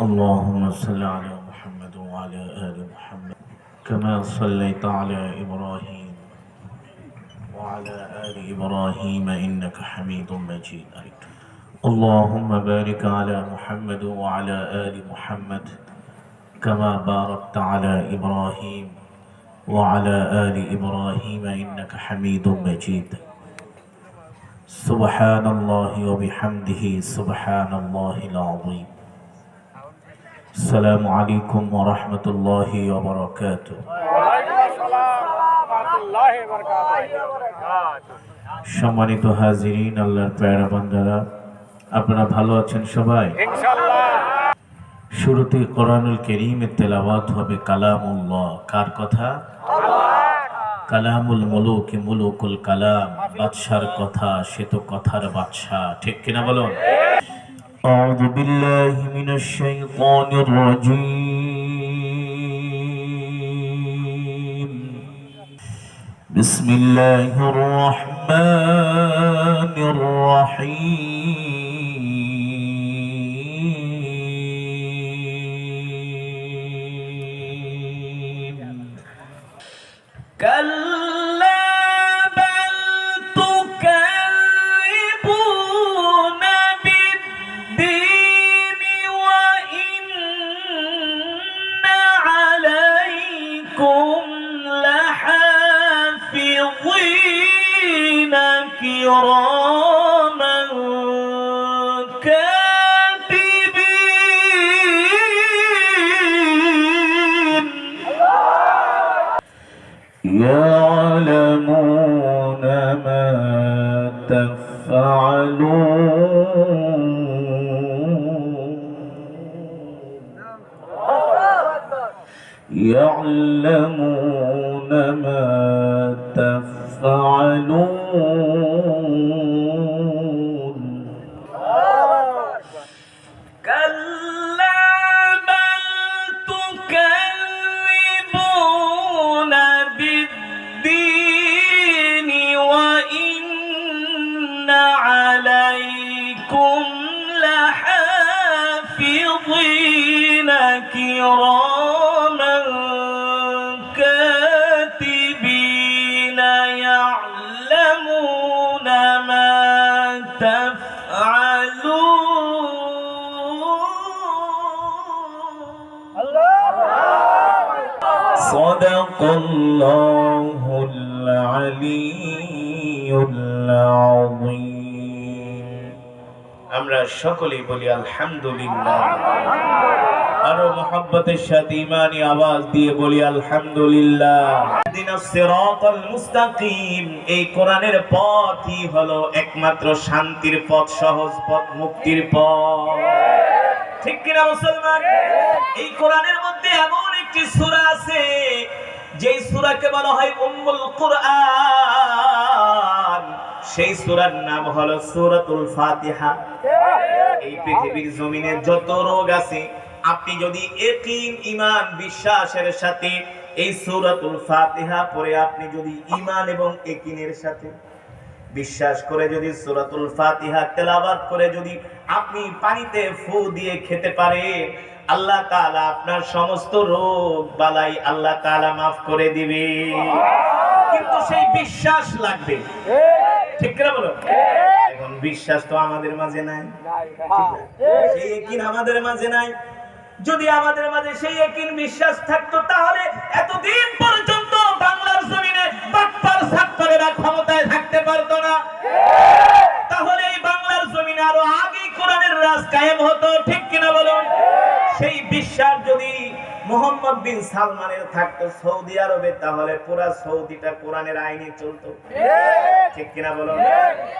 اللهم صل على محمد وعلى آل محمد كما صليت على إبراهيم وعلى آل إبراهيم إنك حميد مجيد. اللهم بارك على محمد وعلى آل محمد كما باركت على إبراهيم وعلى آل إبراهيم إنك حميد مجيد. سبحان الله وبحمده سبحان الله العظيم. السلام عليكم ورحمة الله وبركاته. সম্মানিত হাজিরিন, আল্লাহর প্যারা বান্দারা, আপনারা ভালো আছেন সবাই? শুরুতে কোরআনুল কারীমের তেলাওয়াত হবে কালামুল্লাহ। কার কথা? কালামুল মুলুক, মুলুকুল কালাম, বাদশার কথা, সে তো কথার বাদশা, ঠিক কিনা বলুন? أعوذ بالله من الشيطان الرجيم. بسم الله الرحمن الرحيم. كلا بل تكذبون بالدين وإن عليكم لحافظين كراما كاتبين يعلمون ما تفعلون. يعلمون ما تفعلون. كلا بل تكذبون بالدين وإن عليكم لحافظين كراما كاتبين يعلمون ما تفعلون. صدق الله العلي العظيم. আমরা সকলেই বলি আলহামদুলিল্লাহ। আরো মহব্বতের সাথে ঈমানি আওয়াজ দিয়ে বলি আলহামদুলিল্লাহ। ইহদিনাস সিরাতাল মুস্তাকিম। এই কোরআনের পথই হলো একমাত্র শান্তির পথ, সহজ পথ, মুক্তির পথ, ঠিক কিনা মুসলমান? এই কোরআনের মধ্যে এমন একটি সূরা আছে যেই সূরাকে বলা হয় উম্মুল কুরআন। সেই সূরার নাম হলো সূরাতুল ফাতিহা। এই পৃথিবীর জমিনে যত রোগ আছে, আপনি যদি ইয়াকিন, ঈমান, বিশ্বাসের সাথে এই সূরাতুল ফাতিহা পড়ে, আপনি যদি ঈমান এবং ইয়াকিনের সাথে বিশ্বাস করে যদি সূরাতুল ফাতিহা তেলাওয়াত করে যদি আপনি পানিতে ফু দিয়ে খেতে পারেন, আল্লাহ তাআলা আপনার সমস্ত রোগ বালাই আল্লাহ তাআলা maaf করে দিবে। কিন্তু সেই বিশ্বাস লাগবে, ঠিক করে বলো। এখন বিশ্বাস তো আমাদের মাঝে নাই, সেই ইয়াকিন আমাদের মাঝে নাই। যদি আমাদের মাঝে সেই ইয়াকিন, বিশ্বাস থাকতো, তাহলে এতদিন পর্যন্ত বাংলার জমিনে বাটপার ছাত্ররা ক্ষমতায় থাকতে পারতো না। তাহলে এই বাংলার জমিনে আরো আগে কোরআনের রাজ কায়েম হতো, ঠিক কিনা বলুন? সেই বিশ্বাস যদি মোহাম্মদ বিন সালমানের থাকতো সৌদি আরবে, তাহলে পুরা সৌদিটা কোরআনের আইনে চলতো, ঠিক কিনা বলুন?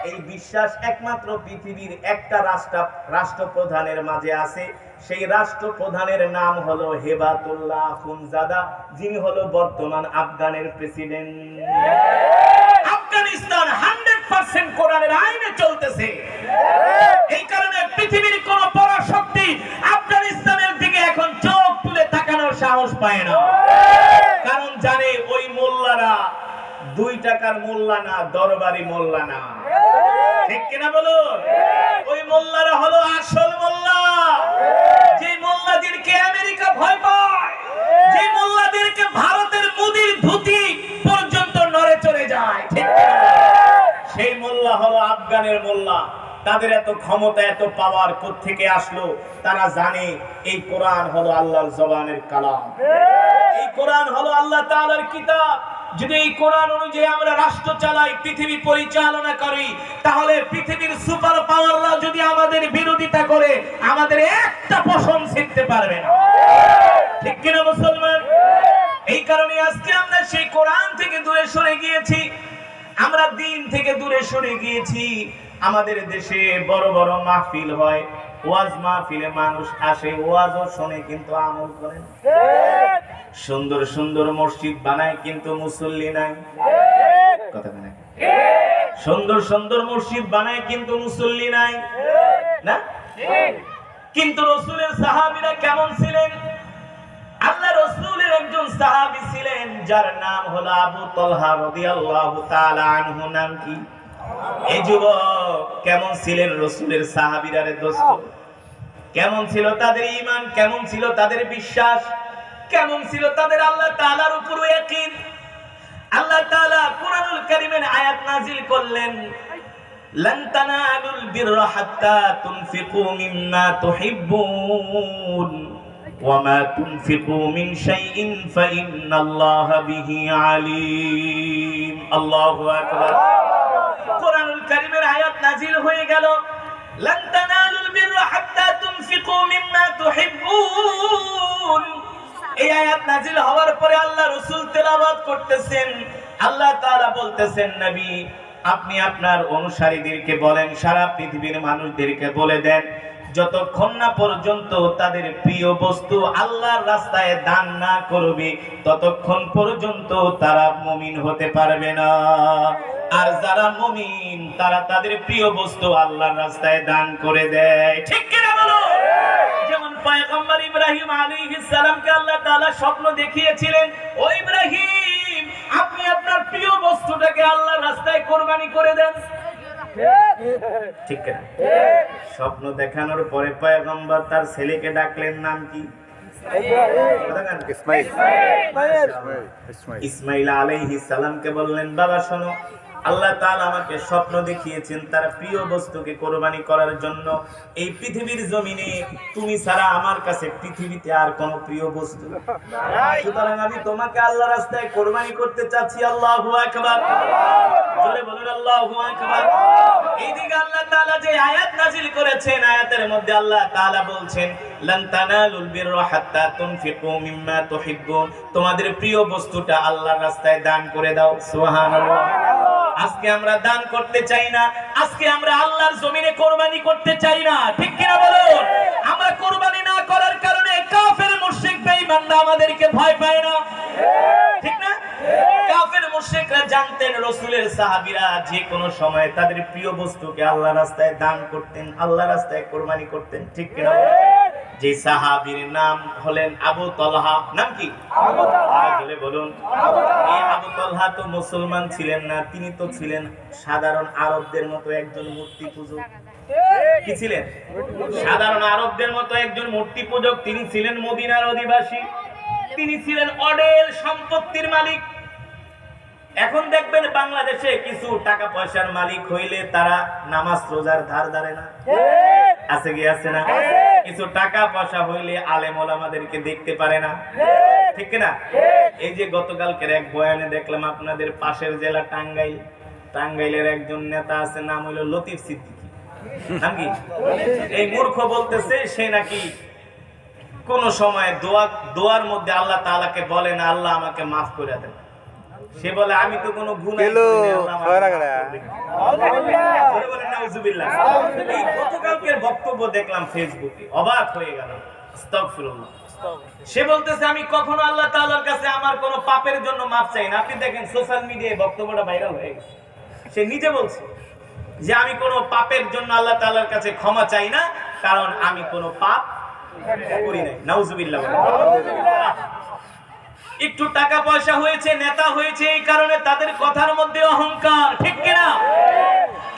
এই বিশ্বাস একমাত্র পৃথিবীর একটা রাষ্ট্রপ্রধানের মাঝে আছে। সেই রাষ্ট্রপ্রধানের নাম হলো হেবাতুল্লাহ আখুনজাদা, যিনি হলো বর্তমান আফগানের প্রেসিডেন্ট। আফগানিস্তান 100% কোরআনের আইনে চলতেছে। এই কারণে পৃথিবীর কোন পরাশক্তি আফগানিস্তানের দিকে এখন চোখ তুলে তাকানোর সাহস পায় না, কারণ জানে ওই মোল্লারা 2 টাকার মোল্লা না, দরবারি মোল্লা না, ঠিক কিনা বলুন? ওই মোল্লারা হলো আসল মোল্লা, যে মোল্লা তাদের এত ক্ষমতা, এত পাওয়ার কোত্থেকে আসলো? তারা জানে এই কোরআন হলো আল্লাহর জবানের কালাম, এই কোরআন হলো আল্লাহ তাআলার কিতাব। যদি এই কোরআন অনুযায়ী আমরা রাষ্ট্র চালাই, পৃথিবী পরিচালনা করি, তাহলে পৃথিবীর সুপার পাওয়াররা যদি আমাদের বিরোধিতা করে, আমাদের একটা পশম ছিঁড়তে পারবে না। ঠিক কিনা মুসলমান? এই কারণে আজকে আমরা সেই কোরআন থেকে দূরে সরে গিয়েছি, আমরা দিন থেকে দূরে সরে গিয়েছি। আমাদের দেশে বড় বড় মাহফিল হয়, ওয়াজ মাহফিলে মানুষ আসে, ওয়াজও শোনে কিন্তু আমল করে না। সুন্দর সুন্দর মসজিদ বানায় কিন্তু মুসল্লি নাই। কথা বলে সুন্দর সুন্দর মসজিদ বানায় কিন্তু মুসল্লি নাই না। কিন্তু রাসূলের সাহাবীরা কেমন ছিলেন? আল্লাহ রাসূলের একজন সাহাবী ছিলেন যার নাম হলো আবু তালহা রাদিয়াল্লাহু তাআলা আনহু। নাম কি? এই যুবক কেমন ছিলেন রাসূলের সাহাবীরা রে দোস্ত? কেমন ছিল তাদের ঈমান, কেমন ছিল তাদের বিশ্বাস, কেমন ছিল তাদের আল্লাহ তাআলার উপর ইয়াকিন? আল্লাহ তাআলা কুরআনুল কারীমের আয়াত নাযিল করলেন, লান তানালুল বিররা হাত্তা তুনফিকু মিম্মা তুহিব্বুন ওয়া মা তুনফিকু মিন শাইইন ফাইন্নাল্লাহা বিহি আলীম। আল্লাহু আকবার। কুরআনুল কারীমের আয়াত নাযিল হয়ে গেল, লান তানালুল বিররা হাত্তা তুনফিকু মিম্মা তুহিব্বুন। এই আয়াত নাযিল হওয়ার পরে আল্লাহ রাসূল তেলাওয়াত করতেছেন, আল্লাহ তাআলা বলতেছেন, নবী আপনি আপনার অনুসারীদেরকে বলেন, সারা পৃথিবীর মানুষদেরকে বলে দেন, যতক্ষণ না পর্যন্ত তাদের প্রিয় বস্তু আল্লাহর রাস্তায় দান না করবে, ততক্ষণ পর্যন্ত তারা মুমিন হতে পারবে না। আর যারা মুমিন তারা তাদের প্রিয় বস্তু আল্লাহর রাস্তায় দান করে দেয়। ঠিক কিনা বলো? যেমন পয়গম্বর ইব্রাহিম আলাইহিস সালামকে আল্লাহ তাআলা স্বপ্ন দেখিয়েছিলেন, ও ইব্রাহিম আপনি আপনার প্রিয় বস্তুটাকে আল্লাহর রাস্তায় কুরবানি করে দেন। ঠিক না? স্বপ্ন দেখানোর পরে পয়গম্বর তার ছেলেকে ডাকলেন, নাম কি? ইসমাইল আলাইহিস সালামকে বললেন, বাবা শোনো, আল্লাহ তাআলা আমাকে স্বপ্ন দেখিয়েছেন তার প্রিয় বস্তুকে কুরবানি করার জন্য। এই পৃথিবীর জমিনে তুমি ছাড়া আমার কাছে পৃথিবীতে আর কোনো প্রিয় বস্তু নাই, সুতরাং আমি তোমাকে আল্লাহর রাস্তায় কুরবানি করতে চাচ্ছি। আল্লাহু আকবার। জোরে বলুন আল্লাহু আকবার। এইদিকে আল্লাহ তাআলা যে আয়াত নাযিল করেছেন, আয়াতের মধ্যে আল্লাহ তাআলা বলছেন, লান তানালুল বিররা হাত্তা তুনফিকু মিম্মা তুহিব্বুন। তোমাদের প্রিয় বস্তুটা আল্লাহর রাস্তায় দান করে দাও। সুবহানাল্লাহ। আজকে আমরা দান করতে চাই না, আজকে আমরা আল্লাহর জমিনে কুরবানি করতে চাই না। ঠিক কিনা বলুন? আমরা কুরবানি না করার কারণে কাফের মুশরিক বেঈমানরা আমাদেরকে ভয় পায় না। ঠিক না? কাফের মুশরিকরা জানতেন রাসূলের সাহাবীরা যে কোনো সময় তাদের প্রিয় বস্তুকে আল্লাহর রাস্তায় দান করতেন, আল্লাহর রাস্তায় কুরবানি করতেন। ঠিক কিনা? যে সাহাবীর নাম হলেন আবু তালহা। নাম কি? আবু তালহা। জোরে বলুন। এই আবু তালহা তো মুসলমান ছিলেন না, তিনি তো ছিলেন সাধারণ আরবদের মতো একজন মূর্তি পূজক। কি ছিলেন? সাধারণ আরবদের মতো একজন মূর্তি পূজক। তিনি ছিলেন মদিনার অধিবাসী, তিনি ছিলেন অঢেল সম্পত্তির মালিক। এখন দেখবেন বাংলাদেশে কিছু টাকা পয়সার মালিক হইলে তারা নামাজ রোজার ধার ধারে না। আছে কি আছে না? কিছু টাকা পয়সা হইলে আলেম ওলামাদেরকে দেখতে পারে না। ঠিক না? এই যে গতকালকের এক বয়ানে দেখলাম আপনাদের পাশের জেলা টাঙ্গাইল, টাঙ্গাইলের একজন নেতা আছে, নাম হইল লতিফ সিদ্দিকী। নাম কি? এই মূর্খ বলতেছে সে নাকি কোন সময় দোয়ার মধ্যে আল্লাহ তাআলাকে বলে না, আল্লাহ আমাকে মাফ করে দেন। সে বলে আমি তো কোনো গুনাহ করিনি, এই গতকালকের বক্তব্য দেখলাম ফেসবুকে, অবাক হয়ে গেল। আস্তাগফিরুল্লাহ। সে বলতেছে আমি কখনো আল্লাহ তাআলার কাছে আমার কোনো পাপের জন্য মাফ চাই না। আপনি দেখেন সোশ্যাল মিডিয়ায় বক্তব্যটা ভাইরাল হয়ে গেছে। সে নিজে বলছে যে আমি কোনো পাপের জন্য আল্লাহ তাআলার কাছে ক্ষমা চাই না, কারণ আমি কোনো পাপ করি নাই। নাউজুবিল্লাহ। একটু টাকা পয়সা হয়েছে, নেতা হয়েছে, এই কারণে তাদের কথার মধ্যে অহংকার। ঠিক কিনা?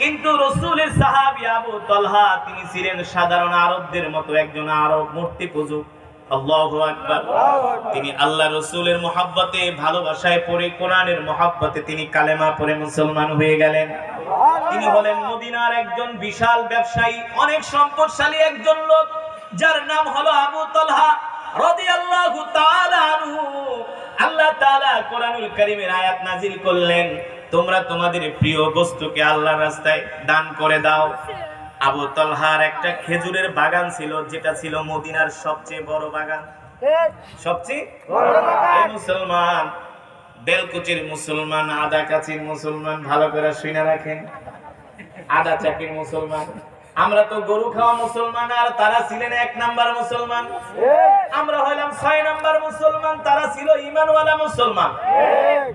কিন্তু রাসূলের সাহাবী আবু তালহা তিনি ছিলেন সাধারণ আরবদের মতো একজন আরব মূর্তি পূজক। আল্লাহু আকবার। তিনি আল্লাহ রাসূলের মহব্বতে, ভালোবাসায় পড়ে, কোরআনের মহব্বতে তিনি কালেমা পড়ে মুসলমান হয়ে গেলেন। ইনি হলেন মদিনার একজন বিশাল ব্যবসায়ী, অনেক সম্পদশালী একজন লোক, যার নাম হলো আবু তালহা রাদিয়াল্লাহু তাআলা আনহু। আল্লাহ তাআলা কোরআনুল কারীমের আয়াত নাযিল করলেন, তোমরা তোমাদের প্রিয় বস্তুকে আল্লাহর রাস্তায় দান করে দাও। আবু তালহার একটা খেজুরের বাগান ছিল, যেটা ছিল মদিনার সবচেয়ে বড় বাগান। সবচেয়ে বড় বাগান। এই মুসলমান, বেলকুচির মুসলমান, আদাকাচির মুসলমান, ভালো করে শুনে রাখেন, আদা চাকির মুসলমান। আমরা তো গরু খাওয়া মুসলমান, আর তারা ছিলেন 1 নাম্বার মুসলমান। আমরা হইলাম 6 নাম্বার মুসলমান, তারা ছিল ঈমানওয়ালা মুসলমান।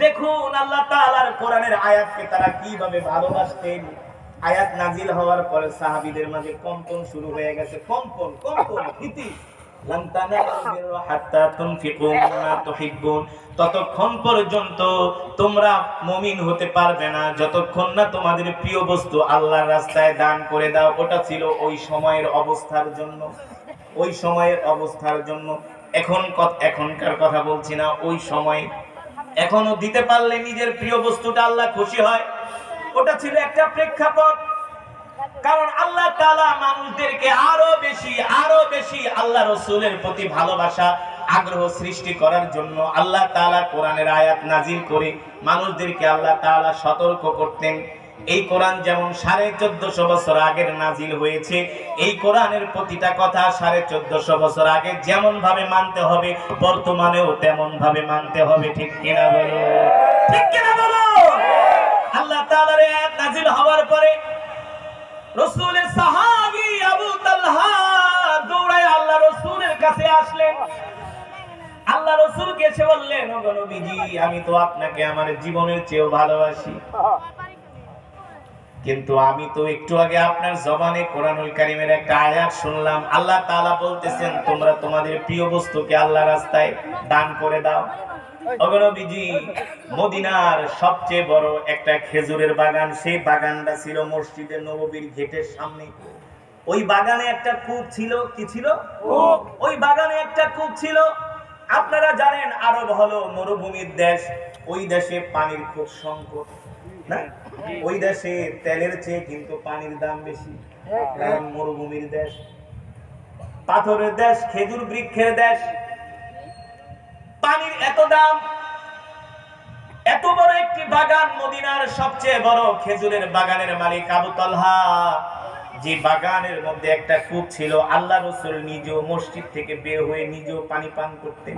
দেখুন আল্লাহ তাআলার কোরআনের আয়াতকে তারা কিভাবে ভালোবাসতেন। আয়াত নাজিল হওয়ার পরে সাহাবীদের মাঝে কম্পন শুরু হয়ে গেছে, কম্পন ভীতি। লান তানালুল বিররা হাত্তা তুনফিকু মিম্মা তুহিব্বুন, ততক্ষণ পর্যন্ত তোমরা মুমিন হতে পারবে না যতক্ষণ না তোমাদের প্রিয় বস্তু আল্লাহর রাস্তায় দান করে দাও। ওটা ছিল ওই সময়ের অবস্থার জন্য, ওই সময়ের অবস্থার জন্য। এখনকার কথা বলছি না, ওই সময় এখনো দিতে পারলে নিজের প্রিয় বস্তুটা আল্লাহ খুশি হয়। ওটা ছিল একটা প্রেক্ষাপট। কারণ আল্লাহ তাআলা মানুষদেরকে আরো বেশি আল্লাহ রাসূলের প্রতি ভালোবাসা, আগ্রহ সৃষ্টি করার জন্য আল্লাহ তাআলা কোরআনের আয়াত নাজিল করে মানুষদেরকে আল্লাহ তাআলা সতর্ক করতেন। এই কোরআন যেমন 1450 বছর আগের নাজিল হয়েছে, এই কোরআনের প্রতিটা কথা 1450 বছর আগে যেমন ভাবে মানতে হবে, বর্তমানেও তেমন ভাবে মানতে হবে। ঠিক কিনা বলো? ঠিক কিনা বলো? আল্লাহ তাআলার আয়াত নাজিল হওয়ার পরে রাসূলের সাহাবী আবু তালহা দৌড়ায় আল্লাহ রাসূলের কাছে আসলেন। আল্লাহ রাসূলকে এসে বললেন, ওগো নবীজি, আমি তো আপনাকে আমার জীবনের চেয়েও ভালোবাসি, কিন্তু আমি তো একটু আগে আপনার জবানে কোরআনুল কারীমের একটা আয়াত শুনলাম। আল্লাহ তাআলা বলতেছেন, তোমরা তোমাদের প্রিয় বস্তুকে আল্লাহর রাস্তায় দান করে দাও। ওগো নবীজি, মদিনার সবচেয়ে বড় একটা খেজুরের বাগান, সেই বাগানটা ছিল মসজিদে নববীর গেটের সামনে। ওই বাগানে একটা কূপ ছিল। কি ছিল? ওই বাগানে একটা কূপ ছিল। আপনারা জানেন আরব হলো মরুভূমির দেশ, ওই দেশে পানির খুব সংকট না? ওই দেশে তেলের চেয়ে কিন্তু পানির দাম বেশি, কারণ মরুভূমির দেশ, পাথরের দেশ, খেজুর বৃক্ষের দেশ, পানির এত দাম। এত বড় একটি বাগান, মদিনার সবচেয়ে বড় খেজুরের বাগানের মালিক আবু তালহা, যে বাগানের মধ্যে একটা কূপ ছিল। আল্লাহ রাসূল নিজেও মসজিদ থেকে বের হয়ে নিজেও পানি পান করতেন।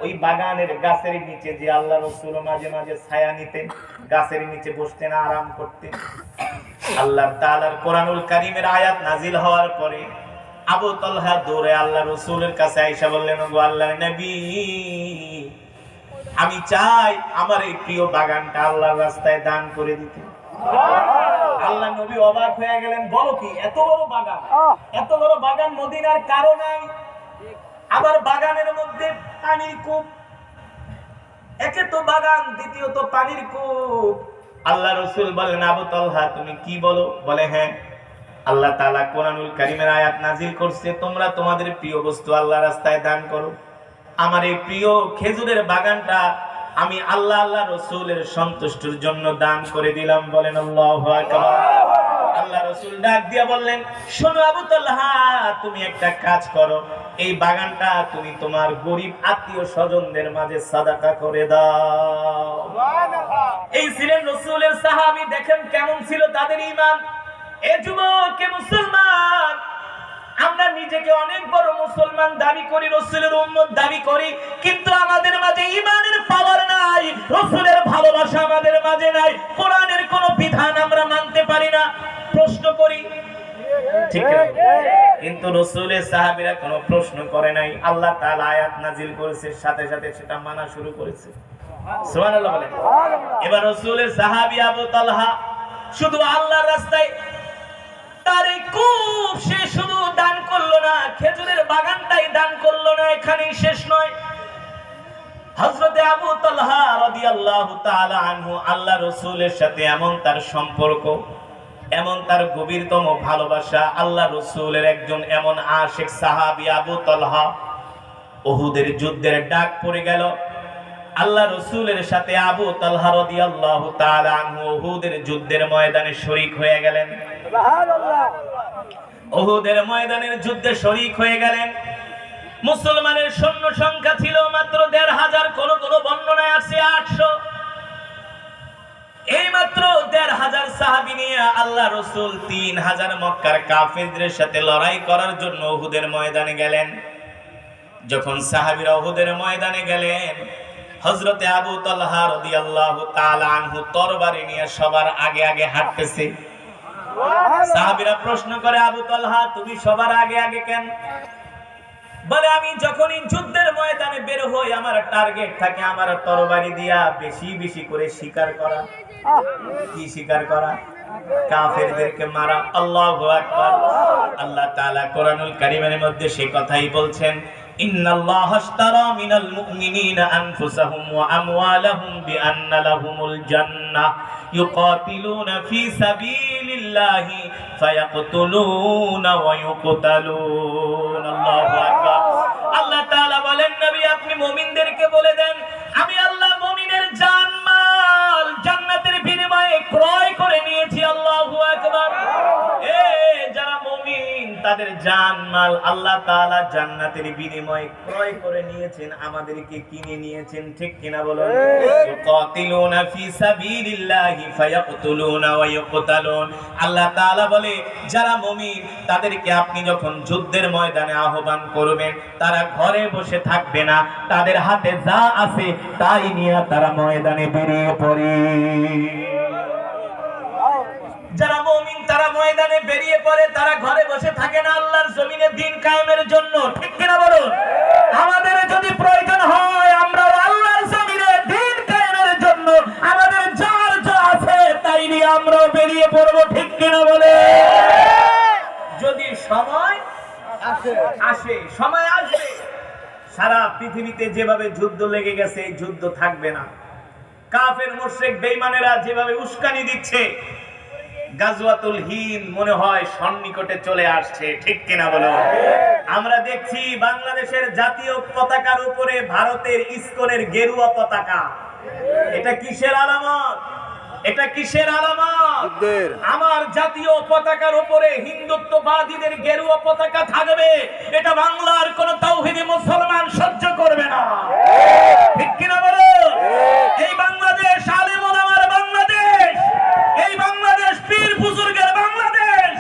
ওই বাগানের গাছের নিচে যে আল্লাহ রাসূল মাঝে মাঝে ছায়া নিতেন, গাছের নিচে বসতেন, আরাম করতেন। আল্লাহ তাআলার কোরআনুল কারীমের আয়াত নাজিল হওয়ার পরে আবু তালহা দৌড়ে আল্লাহ রাসূলের কাছে আয়েশা বললেন, ওগো আল্লাহর নবী, আমি চাই আমার এই প্রিয় বাগানটা আল্লাহর রাস্তায় দান করে দিতে। আল্লাহ নবী অবাক হয়ে গেলেন, বলো কি, এত বড় বাগান, এত বড় বাগান মদিনার কারো নাই, আবার বাগানের মধ্যে পানির কূপ। একে তো বাগান, দ্বিতীয়ত পানির কূপ। আল্লাহ রাসূল বলেন, আবু তালহা তুমি কি বলো? বলে, হ্যাঁ, আল্লাহ তাআলা কোরআনুল কারীমের আয়াত নাজিল করছে, তোমরা তোমাদের প্রিয় বস্তু আল্লাহর রাস্তায় দান করো। আমার এই প্রিয় খেজুরের বাগানটা আমি আল্লাহ রাসূলের সন্তুষ্টির জন্য দান করে দিলাম। বলেন আল্লাহু আকবার। আল্লাহ রাসূল ডাক দিয়া বললেন, শোনো আবু তালহা, তুমি একটা কাজ করো, এই বাগানটা তুমি তোমার গরীব আত্মীয় স্বজনদের মাঝে সাদাকা করে দাও। এই ছিলেন রাসূলের সাহাবী। দেখেন কেমন ছিল তাদের ঈমান। এ যুবক, কে মুসলমান, আমরা নিজেকে অনেক বড় মুসলমান দাবি করি, রাসূলের উম্মত দাবি করি, কিন্তু আমাদের মাঝে ঈমানের পাওয়ার নাই, রাসূলের ভালোবাসা আমাদের মাঝে নাই, কোরআনের কোন বিধান আমরা মানতে পারি না। প্রশ্ন করি, ঠিক না? কিন্তু রাসূলের সাহাবীরা কোনো প্রশ্ন করে নাই। আল্লাহ তাআলা আয়াত নাজিল করেছে, সাথে সাথে সেটা মানা শুরু করেছে। সুবহানাল্লাহ বলেন। এবার রাসূলের সাহাবী আবু তালহা শুধু আল্লাহর রাস্তায় তার এই কূপ সে শুধু দান করলো না, খেজুরের বাগানটাই দান করলো না, এখানেই শেষ নয়। হযরতে আবু তালহা রাদিয়াল্লাহু তাআলা আনহু আল্লাহ রাসূলের সাথে এমন তার সম্পর্ক, এমন তার গভীরতম ভালোবাসা। আল্লাহ রাসূলের একজন এমন আশিক সাহাবী আবু তালহা, উহুদের যুদ্ধের ডাক পড়ে গেল। আল্লাহ রাসূলের সাথে আবু তালহা রাদিয়াল্লাহু তাআলা আনহু উহুদের যুদ্ধের ময়দানে শরীক হয়ে গেলেন। সুবহানাল্লাহ। উহুদের ময়দানের যুদ্ধে শরীক হয়ে গেলেন। মুসলমানের সৈন্য সংখ্যা ছিল মাত্র ১৫০০, কোন কোন বর্ণনায় আছে ৮০০। এই মাত্র ১৫০০ সাহাবী নিয়ে আল্লাহ রাসূল ৩০০০ মক্কার কাফেরদের সাথে লড়াই করার জন্য উহুদের ময়দানে গেলেন। যখন সাহাবীরা উহুদের ময়দানে গেলেন, হযরতে আবু তালহা রাদিয়াল্লাহু তাআলা আনহু তরবারি নিয়ে সবার আগে আগে হাঁটতেছে। সাহাবীরা প্রশ্ন করে, আবু তালহা তুমি সবার আগে আগে কেন? বলে, আমি যখনই যুদ্ধের ময়দানে বের হই আমার টার্গেট থাকে আমার তরবারি দিয়া বেশি বেশি করে শিকার করা। কি শিকার করা? কাফেরদেরকে মারা। আল্লাহু আকবার। আল্লাহ তাআলা কোরআনুল কারীমের মধ্যে সেই কথাই বলছেন, ইন্নাল্লাহা আশতারা মিনাল মুমিনিনা আনফুসাহুম ওয়া আমওয়ালাহুম বিআন্না লাহুমুল জান্নাহ ইউকাতিলুনা ফি সাবিলিল্লাহি ফায়াকতুলুনা ওয়া ইউকতালুন। আল্লাহু আকবার। আল্লাহ তাআলা বলেন, নবী আপনি মুমিনদেরকে বলে দেন আমি আল্লাহ মুমিনের জানমাল জান্নাতের বিনিময়ে ক্রয় করে নিয়েছি। আল্লাহু আকবার। যারা মুমিন তাদের জানমাল আল্লাহ তাআলা জান্নাতের বিনিময়ে ক্রয় করে নিয়েছেন, আমাদেরকে কিনে নিয়েছেন। ঠিক কিনা বলুন? ইউকাতিলুনা ফি সাবিলিল্লাহি ফায়াকতুলুনা ওয়া ইউকতালুন। আল্লাহ তাআলা বলে যারা মুমিন তাদেরকে আপনি যখন যুদ্ধের ময়দানে আহ্বান করবেন তারা ঘরে বসে থাকবে না, তাদের হাতে যা আছে তাই নিয়ে তারা ময়দানে বেরিয়ে পড়ে। যারা মুমিন তারা ময়দানে বেরিয়ে পড়ে, তারা ঘরে বসে থাকে না আল্লাহর জমিনে দ্বীন কায়েমের জন্য। ঠিক কিনা বলুন? আমাদের যদি প্রয়োজন হয় আমরা আল্লাহর জমিনে দ্বীন কায়েমের জন্য আমাদের যার যা আছে তাই নিয়ে আমরা বেরিয়ে পড়ব। ঠিক কিনা বলে? যদি সময় আসে, সময় আসবে সারা পৃথিবীতে যেভাবে যুদ্ধ লেগে গেছে এই যুদ্ধ থাকবে না। কাফের মুশরিক বেঈমানেরা যেভাবে উস্কানি দিচ্ছে, গাজওয়াতুল হিন্দ মনে হয় সন্নিকটে চলে আসছে। ঠিক কিনা বলো? আমরা দেখছি বাংলাদেশের জাতীয় পতাকার উপরে ভারতের ইসকনের গেরুয়া পতাকা। এটা কিসের আলামত? এটা কিসের আলামত? আমার জাতীয় পতাকার উপরে হিন্দুত্ববাদীদের গেরুয়া পতাকা থাকবে, এটা বাংলার কোন তাওহীদি মুসলমান সহ্য করবে না। ঠিক কিনা বলো? এই বাংলাদেশ আলেম ওলামার বাংলাদেশ, এই বাংলাদেশ পীর বুজুর্গের বাংলাদেশ,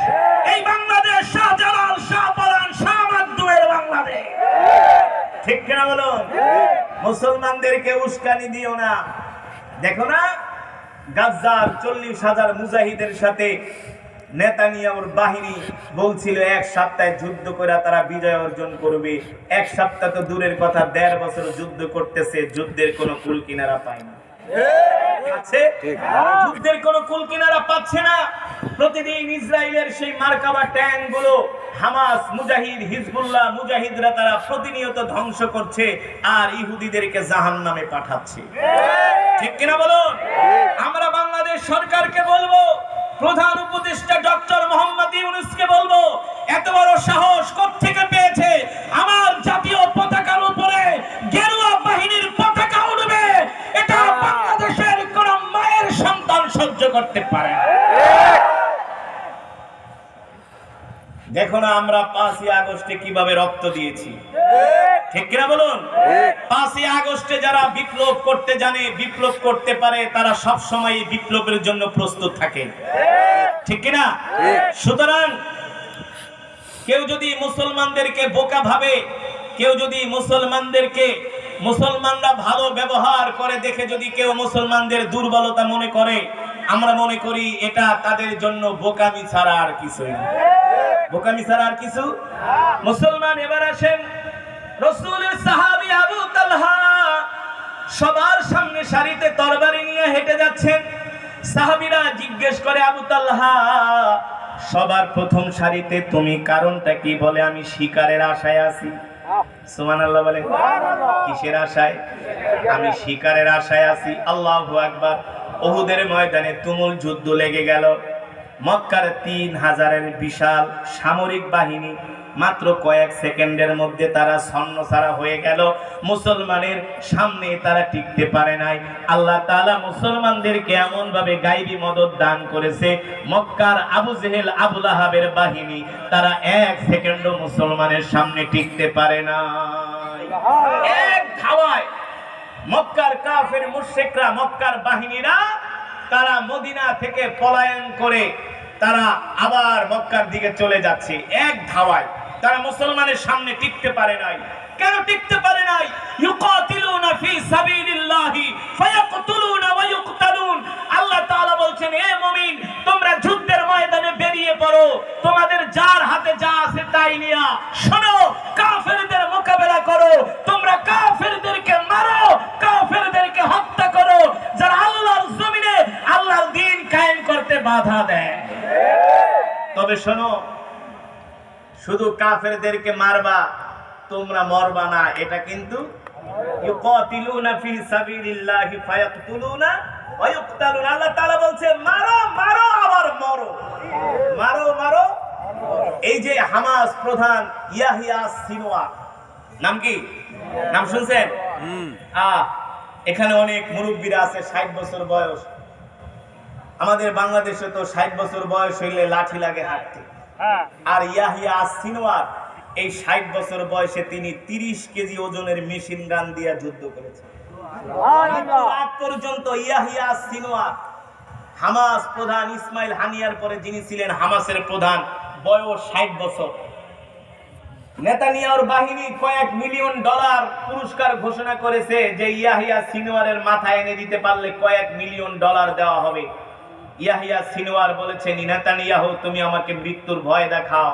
এই বাংলাদেশ শাহজালাল শাহপরান শাহ মাকদুমের বাংলাদেশ। ঠিক কিনা বলো? মুসলমানদেরকে উস্কানি দিও না। দেখো না গাজ্জার ৪০,০০০ মুজাহিদের সাথে নেতানিয়াহুর বাহিনী বলছিল ১ সপ্তাহে যুদ্ধ করে তারা বিজয় অর্জন করবে। ১ সপ্তাহ তো দূরের কথা, ১.৫ বছর যুদ্ধ করতেছে, যুদ্ধের কোনো কুল কিনারা পায় না। যুদ্ধের কোন কুল কিনারা পাচ্ছে না। প্রতিদিন ইসরায়েলের সেই মার্কাবা ট্যাঙ্ক গুলো হামাস মুজাহিদ হিজবুল্লাহ মুজাহিদরা তারা প্রতিনিয়ত ধ্বংস করছে আর ইহুদিদেরকে জাহান্নামে পাঠাচ্ছে। ঠিক কিনা বলুন? আমরা বাংলাদেশ সরকারকে বলবো, প্রধান উপদেষ্টা ডক্টর মোহাম্মদ ইউনূসকে বলবো, এত বড় সাহস কোত্থেকে পেয়েছে আমার জাতীয় পতাকার উপরে গেরুয়া বাহিনীর পতাকা উঠবে? এটা বাংলাদেশের কোন মায়ের সন্তান সহ্য করতে পারে না। দেখো না আমরা ৫ই আগস্টে কিভাবে রক্ত দিয়েছি। ঠিক কিনা বলুন? ৫ই আগস্টে যারা বিপ্লব করতে জানে, বিপ্লব করতে পারে, তারা সব সময় বিপ্লবের জন্য প্রস্তুত থাকে। ঠিক কিনা? সুতরাং কেউ যদি মুসলমানদেরকে বোকা ভাবে, কেউ যদি মুসলমানরা ভালো ব্যবহার করে দেখে যদি কেউ মুসলমানদের দুর্বলতা মনে করে, আমরা মনে করি এটা তাদের জন্য বোকামি ছাড়া আর কিছুই না। বোকামি ছাড়া আর কিছু। মুসলমান এবার আসেন, রাসূলের সাহাবী আবু তালহা সবার সামনে সারিতে তরবারি নিয়ে হেঁটে যাচ্ছেন। সাহাবীরা জিজ্ঞেস করে, আবু তালহা সবার প্রথম সারিতে তুমি, কারণটা কি? বলে আমি শিকারের আশায় আছি। সুবহানাল্লাহ বলেন। কিসের আশায়? আমি শিকারের আশায় আছি। আল্লাহু আকবার। উহুদের ময়দানে তুমুল যুদ্ধ লেগে গেল। মক্কার ৩০০০-এর বিশাল সামরিক বাহিনী মাত্র কয়েক সেকেন্ডের মধ্যে তারা ছন্নছাড়া হয়ে গেল। মুসলমানের সামনে তারা টিকতে পারে নাই। আল্লাহ তাআলা মুসলমানদেরকে এমন ভাবে গায়বী মদদ দান করেছে, মক্কার আবু জেহেল আবু লাহাবের বাহিনী তারা এক সেকেন্ডও মুসলমানের সামনে টিকতে পারে না। এক ধাওয়ায় মক্কার কাফের মুশরিকরা, মক্কার বাহিনীরা তারা মদিনা থেকে পলায়ন করে তারা আবার মক্কার দিকে চলে যাচ্ছে। এক ধাওয়ায় তারা মুসলমানের সামনে টিকতে পারে নাই। কেন টিকতে পারে নাই? ইউকাতিলুনা ফি সাবিলিল্লাহি ফায়াকতুলুনা ওয়া ইউকতালুন। আল্লাহ তাআলা বলছেন, হে মুমিন, তোমরা যুদ্ধের ময়দানে বেরিয়ে পড়ো, তোমাদের যার হাতে যা আছে তাই নিয়া শোনো, কাফেরদের মোকাবেলা করো, তোমরা কাফেরদেরকে মারো, কাফেরদেরকে হত্যা করো, যারা আল্লাহর জমিনে আল্লাহর দ্বীন কায়েম করতে বাধা দেয়। তবে শোনো, শুধু কাফেরদেরকে মারবা, তোমরা মরবা না, এটা কিন্তু ইউকাতিলুনা ফি সাবিলিল্লাহি ফায়াকতুলুনা ওয়া ইউকতালুন। আল্লাহ তাআলা বলছে, মারো মারো আবার মরো, মারো মারো। এই যে হামাস প্রধান ইয়াহিয়া সিনওয়ার, নাম কি? নাম শুনছেন? এখানে অনেক মুরব্বীরা আছে, 60 বছর বয়স। আমাদের বাংলাদেশে তো 60 বছর বয়স হইলে লাঠি লাগে হাঁটতে। আর ইয়াহিয়া সিনওয়ার এই 60 বছর বয়সে তিনি 30 কেজি ওজনের মেশিন গান দিয়ে যুদ্ধ করেছেন। আজ পর্যন্ত ইয়াহিয়া সিনওয়ার, হামাস প্রধান ইসমাইল হানিয়ার পরে যিনি ছিলেন হামাসের প্রধান, বয়স 60 বছর। নেতানিয়াহুর বাহিনী কয়েক মিলিয়ন ডলার পুরস্কার ঘোষণা করেছে যে ইয়াহিয়া সিনওয়ারের মাথা এনে দিতে পারলে কয়েক মিলিয়ন ডলার দেওয়া হবে। ইয়াহিয়া সিনওয়ার বলেছেন, নেতানিয়াহু, তুমি আমাকে মৃত্যুর ভয় দেখাও,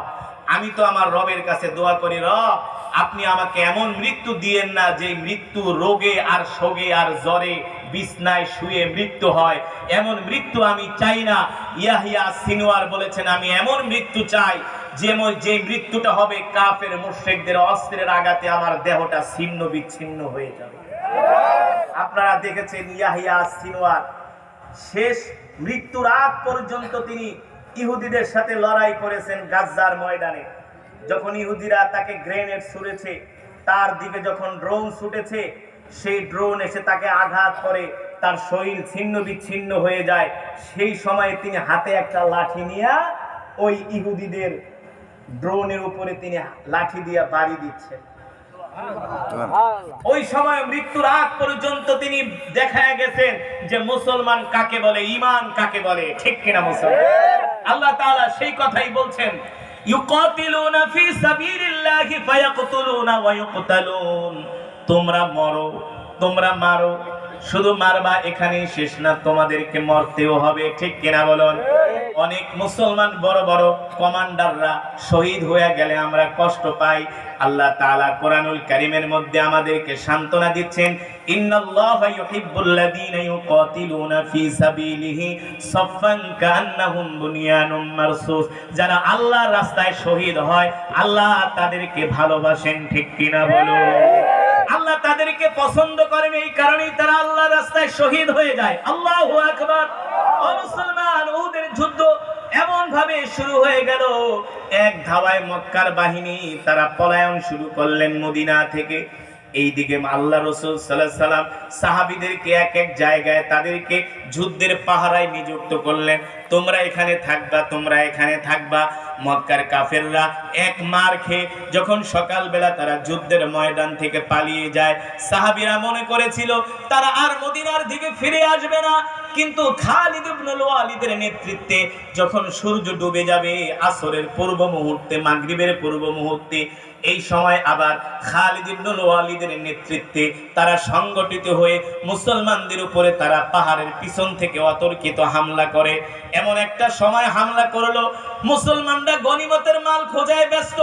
আমি তো আমার রবের কাছে দোয়া করি, রব আপনি আমাকে এমন মৃত্যু দিয়েন না যে মৃত্যু রোগে আর শোকে আর জ্বরে বিছনায় শুয়ে মৃত্যু হয়, এমন মৃত্যু আমি চাই না। ইয়াহিয়া সিনওয়ার বলেছেন, আমি এমন মৃত্যু চাই যে মৃত্যুটা হবে কাফের মুশরিকদের অস্ত্রের আঘাতে আমার দেহটা ছিন্ন বিচ্ছিন্ন হয়ে যাবে। আপনারা দেখেছেন ইয়াহিয়া সিনওয়ার শেষ মৃত্যুর আগ পর্যন্ত তিনি ইহুদিদের সাথে লড়াই করেছেন গাজ্জার ময়দানে। যখন ইহুদিরা তাকে গ্রেনেড ছুঁড়েছে, তার দিকে যখন ড্রোন ছুটেছে, সেই ড্রোন এসে তাকে আঘাত করে, তার শরীর ছিন্ন বিচ্ছিন্ন হয়ে যায়। সেই সময় তিনি হাতে একটা লাঠি নিয়ে ওই ইহুদিদের ড্রোনের উপরে তিনি লাঠি দিয়ে বাড়ি দিচ্ছেন। ওই সময় মৃত্যুর আগ পর্যন্ত তিনি দেখা গেছেন যে মুসলমান কাকে বলে, ঈমান কাকে বলে, ঠিক কিনা মুসলমান? আল্লাহ তাআলা সেই কথাই বলছেন, ইউকাতিলুনা ফি সাবিলিল্লাহি ফায়াকতুলুনা ওয়া ইউকতালুন। তোমরা মরো, তোমরা মারো, শুধু মারবা এখানেই শেষ না, তোমাদেরকে মরতেও হবে, ঠিক কিনা বলুন? অনেক মুসলমান বড় বড় কমান্ডাররা শহীদ হয়ে গেলে আমরা কষ্ট পাই। আল্লাহ তাআলা কোরআনুল কারীমের মধ্যে আমাদেরকে সান্ত্বনা দিচ্ছেন, ইন্নাল্লাহা ইউহিব্বুল্লাযীনা ইউকাতিলুনা ফি সাবিলিহি সাফফান কান্নাহুম বুনিয়ানুম মারসুস। যারা আল্লাহর রাস্তায় শহীদ হয়, আল্লাহ তাদেরকে ভালোবাসেন, ঠিক কিনা বলো? আল্লাহ তাদেরকে পছন্দ করেন, এই কারণেই তারা আল্লাহর রাস্তায় শহীদ হয়ে যায়। আল্লাহু আকবার। ও মুসলমান, উহুদের যুদ্ধ এমন ভাবে শুরু হয়ে গেল, এক ধাওয়ায় মক্কার বাহিনী তারা পলায়ন শুরু করলেন মদিনা থেকে। এইদিকে আল্লাহ রাসূল সাল্লাল্লাহু আলাইহি সাল্লাম সাহাবীদেরকে এক এক জায়গায় তাদেরকে যুদ্ধের পাহারায় নিযুক্ত করলেন, তোমরা এখানে থাকবা, তোমরা এখানে থাকবা। মক্কার কাফেররা এক মার খেয়ে যখন সকালবেলা তারা যুদ্ধের ময়দান থেকে পালিয়ে যায়, সাহাবীরা মনে করেছিল তারা আর মদিনার দিকে ফিরে আসবে না। কিন্তু খালিদ ইবনুল ওয়ালিদের নেতৃত্বে যখন সূর্য ডুবে যাবে আসরের পূর্ব মুহূর্তে, মাগরিবের পূর্ব মুহূর্তে, এই সময় আবার খালিদ ইবনুল ওয়ালিদের নেতৃত্বে তারা সংগঠিত হয়ে মুসলমানদের উপরে তারা পাহাড়ের পিছন থেকে অতর্কিত হামলা করে। এমন একটা সময় হামলা করলো, মুসলমানরা গনিমতের মাল খোঁজায় ব্যস্ত,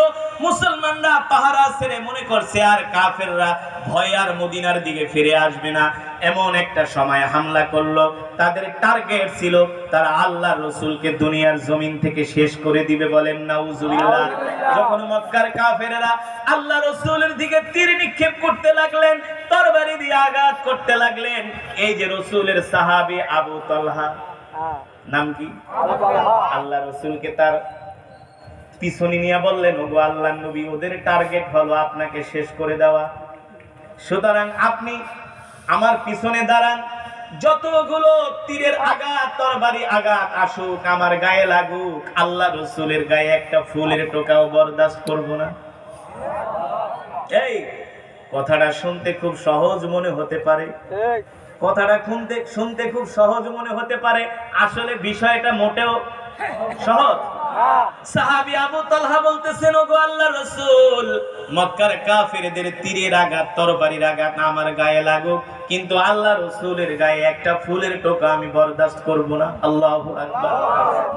মুসলমানরা পাহারা ছেড়ে মনে করছে আর কাফেররা ভয় আর মদিনার দিকে ফিরে আসবে না। এমন একটা সময় হামলা করলো, তাদের টার্গেট ছিল তারা আল্লাহর রাসূলকে দুনিয়ার জমিন থেকে শেষ করে দিবে, বলেন নাউজুবিল্লাহ। যখন মক্কার কাফেররা আল্লাহ রাসূলের দিকে তীর নিক্ষেপ করতে লাগলেন, তরবারি দিয়ে আঘাত করতে লাগলেন, এই যে রাসূলের সাহাবী আবু তালহা, নাম কি? আল্লাহ রাসূলকে তার পিছনে নিয়ে বললেন, ওগো আল্লাহর নবী, ওদের টার্গেট হলো আপনাকে শেষ করে দেওয়া, সুতরাং আপনি আমার পিছনে দাঁড়ান, যতগুলো তীরের আঘাত তরবারি আঘাত আসুক, আমার গায়ে লাগুক, আল্লাহ রাসূলের গায়ে একটা ফুলের টোকাও বরদাস্ত করব না। এই কথাটা শুনতে খুব সহজ মনে হতে পারে, কথাটা শুনতে খুব সহজ মনে হতে পারে, আসলে বিষয়টা মোটেও সহজ। সাহাবী আবু তালহা বলতেছেন, ওগো আল্লাহর রাসূল, মক্কার কাফেরদের তীরের আঘাত তরবারির আঘাত আমার গায়ে লাগুক, কিন্তু আল্লাহর রাসূলের গায়ে একটা ফুলের টোকা আমি বরদাস্ত করব না। আল্লাহু আকবার।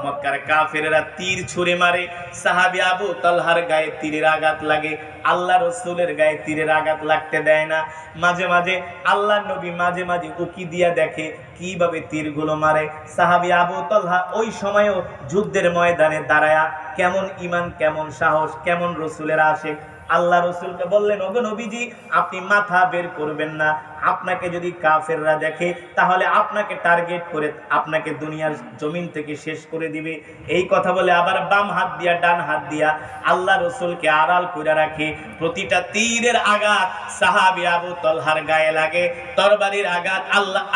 মক্কার কাফেররা তীর ছুঁড়ে মারে, সাহাবী আবু তালহার গায়ে তীরের আঘাত লাগে, আল্লাহর রাসূলের গায়ে তীরের আঘাত লাগতে দেয় না। মাঝে মাঝে আল্লাহর নবী মাঝে মাঝে উকি দিয়া দেখে কিভাবে তীরগুলো মারে। সাহাবী আবু তালহা ওই সময়ও যুদ্ধের ময়দানে দাঁড়ায়া কেমন ঈমান, কেমন সাহস, কেমন রাসূলের আশিক, আল্লাহ রাসূলকে বললেন, ওগো নবীজি, আপনি মাথা বের করবেন না, আপনাকে যদি কাফেররা দেখে তাহলে আপনাকে টার্গেট করে আপনাকে দুনিয়ার জমিন থেকে শেষ করে দিবে। এই কথা বলে আবার বাম হাত দিয়া ডান হাত দিয়া আল্লাহ রাসূলকে আড়াল করে রাখে। প্রতিটা তীরের আঘাত সাহাবী আবু তালহার গায়ে লাগে, তরবারির আঘাত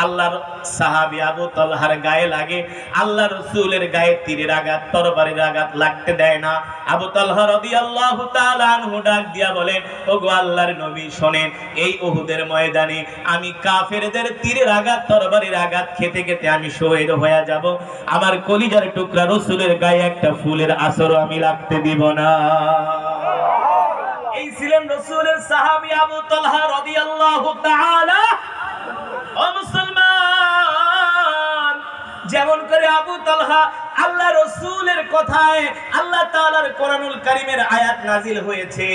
আল্লাহর সাহাবী আবু তালহার গায়ে লাগে, আল্লাহ রাসূলের গায়ে তীরের আঘাত তরবারির আঘাত লাগতে দেয় না। আবু তালহা রাদিয়াল্লাহু তাআলা আনহু ডাক দিয়া বলেন, ওগো আল্লাহর নবী শোনেন, এই উহুদের ময়দানে আমি কাফেরদের তীরের আঘাত তরবারির আঘাত খেতে খেতে আমি শহীদ হয়ে যাব, আমার কলিজার টুকরা রাসূলের গায়ে একটা ফুলের আসরও আমি লাগতে দিব না। এই ছিলেন রাসূলের সাহাবী আবু তালহা রাদিয়াল্লাহু তাআলা। ও মুসলমান, যেমন করে আবু তালহা আল্লাহ রাসূলের কথায় আল্লাহ তাআলার কোরআনুল কারীমের আয়াত নাজিল হয়েছে,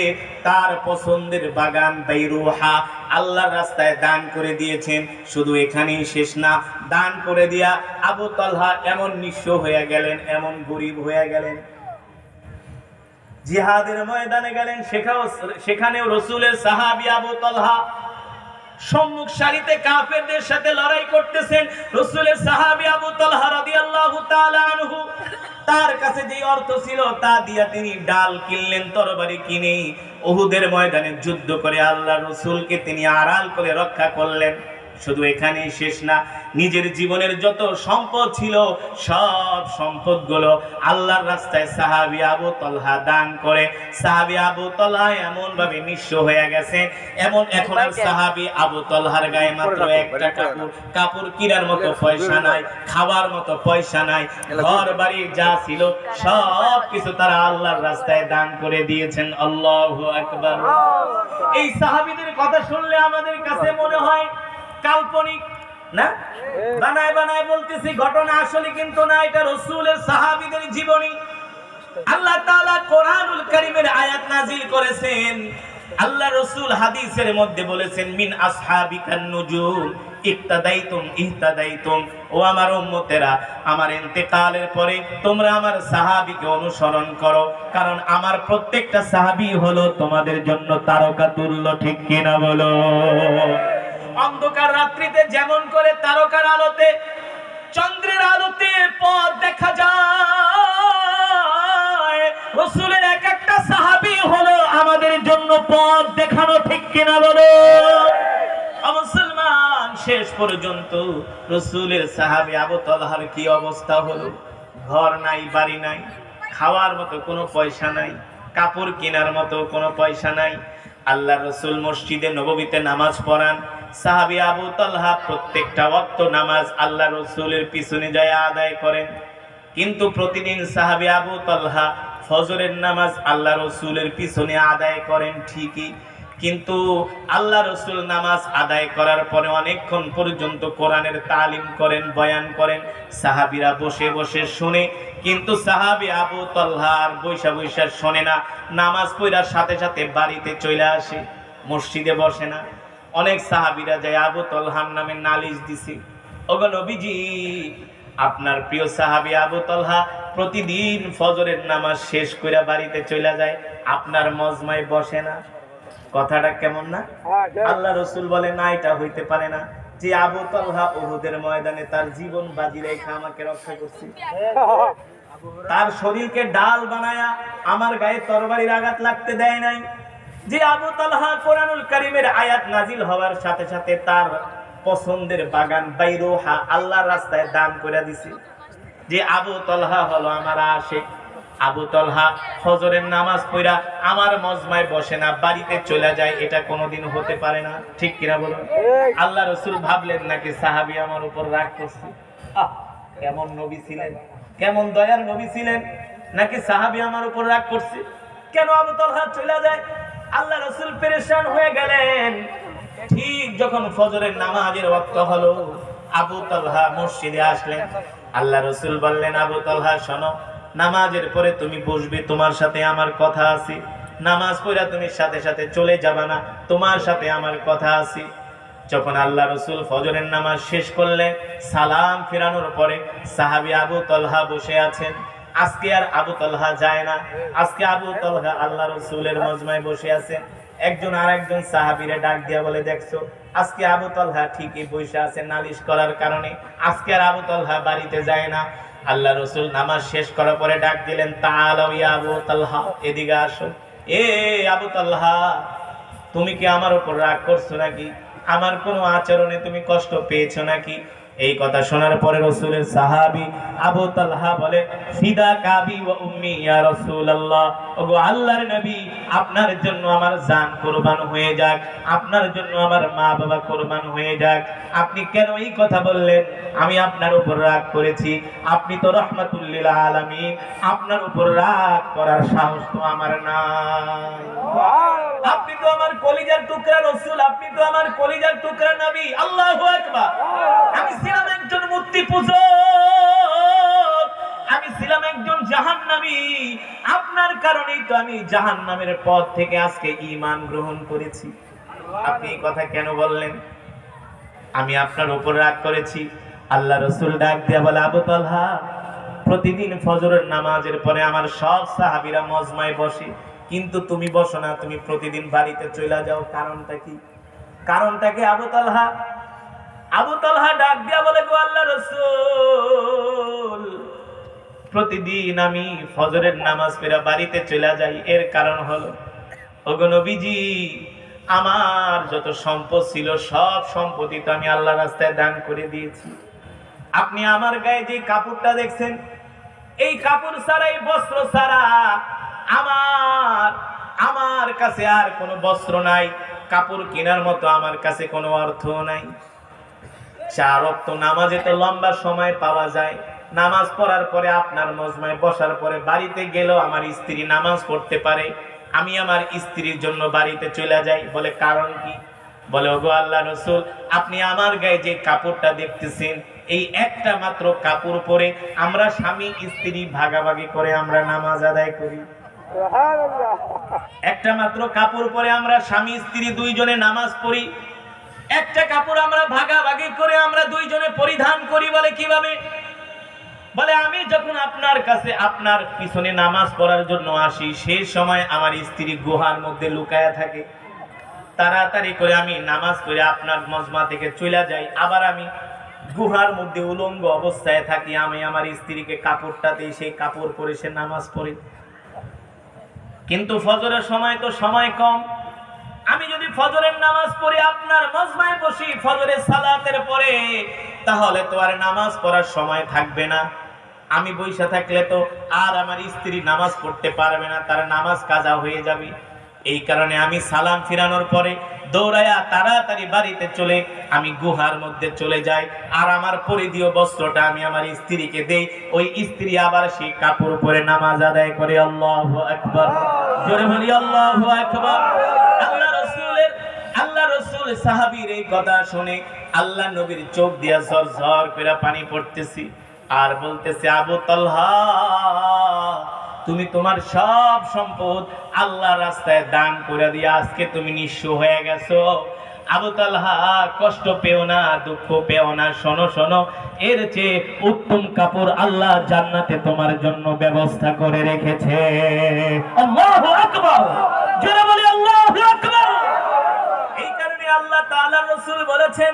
তার পছন্দের বাগান বাইরুহা আল্লাহর রাস্তায় দান করে দিয়েছেন। শুধু এখানেই শেষ না, দান করে দিয়া আবু তালহা এমন নিঃস্ব হয়ে গেলেন, এমন গরীব হয়ে গেলেন, জিহাদের ময়দানে গেলেন, সেখানেও রাসূলের সাহাবী আবু তালহা সম্মুখ সারিতে কাফেরদের সাথে লড়াই করতেছেন। রাসূলের সাহাবী আবু তালহা রাদিয়াল্লাহু তাআলা আনহু, তার কাছে যে অর্থ ছিল তা দিয়া তিনি ডাল কিনলেন, তরবারি কিনে উহুদের ময়দানে যুদ্ধ করে আল্লাহর রাসূলকে তিনি আড়াল করে রক্ষা করলেন। শুধু এখানেই শেষ না, নিজের জীবনের যত সম্পদ ছিল সব সম্পদগুলো আল্লাহর রাস্তায় সাহাবী আবু তালহা দান করে। সাহাবী আবু তালহা এমন ভাবে নিঃস্ব হয়ে গেছে, এমন এখন আর সাহাবী আবু তালহার গায়ে মাত্র একটা কাপড় কিনার মতো পয়সা নাই, খাবার মতো পয়সা নাই, ঘর বাড়ি যা ছিল সব কিছু তারা আল্লাহর রাস্তায় দান করে দিয়েছেন। আল্লাহু আকবার। এই সাহাবীদের কথা শুনলে আমাদের কাছে মনে হয় কাল্পনিক না, বানায় বানায় বলতেছি, ঘটনা আসলে কিন্তু না, এটা রাসূলের সাহাবীদের জীবনী। আল্লাহ তাআলা কোরআনুল কারীমের আয়াত নাযিল করেছেন, আল্লাহ রাসূল হাদিসের মধ্যে বলেছেন, মিন আসহাবিকান নুজুম ইক্তাদাইতুম ইহতাদাইতুম, ও আমার উম্মতেরা, আমার ইন্তেকালের পরে তোমরা আমার সাহাবীকে অনুসরণ করো, কারণ আমার প্রত্যেকটা সাহাবী হলো তোমাদের জন্য তারকা তুল্য। ঠিক কিনা বলো? অন্ধকার রাত্রিতে যেমন করে তারকার আলোতে, চন্দ্রের আলোতে পথ দেখা যায়, রাসূলের এক একটা সাহাবী হলো আমাদের জন্য পথ দেখানো। ঠিক কিনা বলো? মুসলমান, শেষ পর্যন্ত রাসূলের সাহাবী আবু তালহার কি অবস্থা হলো? ঘর নাই, বাড়ি নাই, খাওয়ার মতো কোনো পয়সা নাই, কাপড় কেনার মতো কোনো পয়সা নাই। আল্লাহ রাসূল মসজিদে নববীতে নামাজ পড়ান, সাহাবী আবু তালহা প্রত্যেকটা ওয়াক্ত নামাজ আল্লাহ রাসূলের পিছনে যায় আদায় করেন। কিন্তু প্রতিদিন সাহাবী আবু তালহা ফজরের নামাজ আল্লাহ রাসূলের পিছনে আদায় করেন ঠিকই, কিন্তু আল্লাহ রাসূল নামাজ আদায় করার পরে অনেকক্ষণ পর্যন্ত কোরআনের তালিম করেন, বয়ান করেন, সাহাবীরা বসে বসে শুনে। কিন্তু সাহাবী আবু তালহা আর বৈশা বৈশা শোনে না, নামাজ পড়ার সাথে সাথে বাড়িতে চলে আসে, মসজিদে বসে না। অনেক সাহাবীরা যায় আবু তালহার নামে নালিশ দিছে, ওগো নবীজি, আপনার প্রিয় সাহাবী আবু তালহা প্রতিদিন ফজরের নামাজ শেষ করে বাড়িতে চলে যায়, আপনার মজমায় বসে না। কথাটা কেমন না? আল্লাহ রাসূল বলে, না, এটা হইতে পারে না, যে আবু তালহা উহুদের ময়দানে তার জীবন বাজি রেখে আমাকে রক্ষা করছে। তার শরীরকে ডাল বানায়া আমার গায়ে তরবারির আঘাত লাগতে দেয় নাই। যে আবু তালহা কোরআনুল কারীমের আয়াত নাজিল হওয়ার সাথে সাথে তার পছন্দের বাগান বাইরুহা আল্লাহর রাস্তায় দান করে দিছে। যে আবু তালহা হলো আমার আশিক। আবু তালহা ফজরের নামাজ পড়া আমার মজমায় বসে না, বাড়িতে চলে যায়, এটা কোনোদিন হতে পারে না। ঠিক কিনা বলুন? আল্লাহ রাসূল ভাবলেন নাকি সাহাবী আমার উপর রাগ করছে? কেমন নবী ছিলেন, কেমন দয়ার নবী ছিলেন, নাকি সাহাবী আমার উপর রাগ করছে? কেন আবু তালহা চলে যায়? আল্লাহ রাসূল পেরেশান হয়ে গেলেন। ঠিক যখন ফজরের নামাজের ওয়াক্ত হলো, আবু তালহা মসজিদে আসলেন। আল্লাহ রাসূল বললেন, আবু তালহা শোনো, নামাজের পরে তুমি বসবে, তোমার সাথে আমার কথা আছে। নামাজ পড়া তুমি সাথে সাথে চলে যাবে না, তোমার সাথে আমার কথা আছে। যখন আল্লাহ রাসূল ফজরের নামাজ শেষ করলেন, সালাম ফেরানোর পরে সাহাবী আবু তালহা বসে আছেন। আজকে আর আবু তালহা যায় না, আজকে আবু তালহা আল্লাহ রাসূলের মজমায় বসে আছেন। একজন আরেকজন সাহাবীরে ডাক দিয়া বলে, দেখছো আজকে আবু তালহা ঠিকই বসে আছে নালিশ করার কারণে, আজকে আর আবু তালহা বাড়িতে যায় না। আল্লাহ রাসূল নামাজ শেষ করার পরে ডাক দিলেন, তাআলাও ইয়া আবু তালহা, এদিকে আসো। এ আবু তালহা, তুমি কি আমার উপর রাগ করছো নাকি? আমার কোনো আচরণে তুমি কষ্ট পেয়েছো নাকি? এই কথা শোনার পরে রাসূলের সাহাবী আবু তালহা বলে, ফিদা কাবি ওয়া উম্মি ইয়া রাসূলুল্লাহ, ওগো আল্লাহর নবী, আপনার জন্য আমার জান কুরবান হয়ে যাক, আপনার জন্য আমার মা বাবা কুরবান হয়ে যাক। আপনি কেন এই কথা বললেন? আমি আপনার উপর রাগ করেছি? আপনি তো রাহমাতুল লিল আলামিন, আপনার উপর রাগ করার সাহস তো আমার নাই। আপনি তো আমার কলিজার টুকরা রাসূল, আপনি তো আমার কলিজার টুকরা নবী। আল্লাহু আকবার। আমি ছিলাম একজন মূর্তি পূজক, আমি ছিলাম একজন জাহান্নামী, আপনার কারণেই তো আমি জাহান্নামের পথ থেকে আজকে ঈমান গ্রহণ করেছি। আপনি এই কথা কেন বললেন? আমি আপনার উপর রাগ করেছি? আল্লাহ রাসূল ডাক দিয়া বলে, আবু তালহা, প্রতিদিন ফজরের নামাজের পরে আমার সব সাহাবীরা মজমায় বসে, কিন্তু তুমি বসো না, তুমি প্রতিদিন বাড়িতে চলে যাও, কারণটা কি? কারণটা কি আবু তালহা? আবু তালহা ডাক দিয়া বলে, গো আল্লাহর রাসূল, প্রতিদিন আমি ফজরের নামাজ পড়ে বাড়িতে চলে যাই, এর কারণ হলো, ওগো নবীজি, আমার যত সম্পদ ছিল সব সম্পত্তি তো আমি আল্লাহর রাস্তায় দান করে দিয়েছি। আপনি আমার গায়ে যে কাপড়টা দেখছেন, এই কাপড় ছাড়া, এই বস্ত্র ছাড়া আমার কাছে আর কোনো বস্ত্র নাই, কাপড় কেনার মতো আমার কাছে কোনো অর্থ নাই। 4 ওয়াক্ত নামাজে তো লম্বা সময় পাওয়া যায়, নামাজ পড়ার পরে আপনার মজমায় বসার পরে বাড়িতে গেলেও আমার স্ত্রী নামাজ পড়তে পারে, আমি আমার স্ত্রীর জন্য বাড়িতে চলে যাই। বলে কারণ কি? বলে, ওগো আল্লাহ রাসূল, আপনি আমার গায়ে যে কাপড়টা দেখতেছেন, এই একটা মাত্র কাপড় পরে আমরা স্বামী স্ত্রী ভাগাভাগি করে আমরা নামাজ আদায় করি। একটা মাত্র কাপড় পরে আমরা স্বামী স্ত্রী দুইজনে নামাজ পড়ি, একটা কাপড় আমরা ভাগাভাগি করে আমরা দুইজনে পরিধান করি। বলে কিভাবে? বলে, আমি যখন আপনার কাছে আপনার পিছনে নামাজ পড়ার জন্য আসি, সেই সময় আমার স্ত্রী গুহার মধ্যে লুকায়া থাকে, তাড়াতাড়ি করে আমি নামাজ পড়ে আপনার মজমা থেকে চলে যাই, আবার আমি গুহার মধ্যে উলঙ্গ অবস্থায় থাকি, আমি আমার স্ত্রীকে কাপড়টা দিই, সেই কাপড় পরে সে নামাজ পড়ে। কিন্তু ফজরের সময় তো সময় কম, আমি যদি ফজরের নামাজ পড়ে আপনার মজমায় বসি ফজরের সালাতের পরে, তাহলে তো আর নামাজ পড়ার সময় থাকবে না। আমি বইসা থাকলে তো আর আমার স্ত্রী নামাজ পড়তে পারবে না, তার নামাজ কাজা হয়ে যাবে। এই কারণে আমি সালাম ফিরানোর পরে দৌড়ায়া তাড়াতাড়ি বাড়িতে চলে আমি গুহার মধ্যে চলে যাই, আর আমার পরিধীয় বস্ত্রটা আমি আমার স্ত্রীকে দেই, ওই স্ত্রী আবার সেই কাপড় পরে নামাজ আদায় করে। আল্লাহু আকবার, জোরে বলি আল্লাহু আকবার। আল্লাহ রাসূল সাহাবীর এই কথা শুনে আল্লাহ নবীর চোখ দিয়া ঝরঝর করে পানি পড়তেছি, আর বলতেছে, আবু তালহা, তুমি তোমার সব সম্পদ আল্লাহর রাস্তায় দান করে দিয়ে আজকে তুমি নিঃস্ব হয়ে গেছো। আবু তালহা, কষ্ট পেও না, দুঃখ পেও না, শোনো শোনো, এর চেয়ে উত্তম কাপড় আল্লাহ জান্নাতে তোমার জন্য ব্যবস্থা করে রেখেছে। আল্লাহু আকবার, জোরে বলি আল্লাহু আকবার। এই কারণে আল্লাহ তাআলা রাসূল বলেছেন,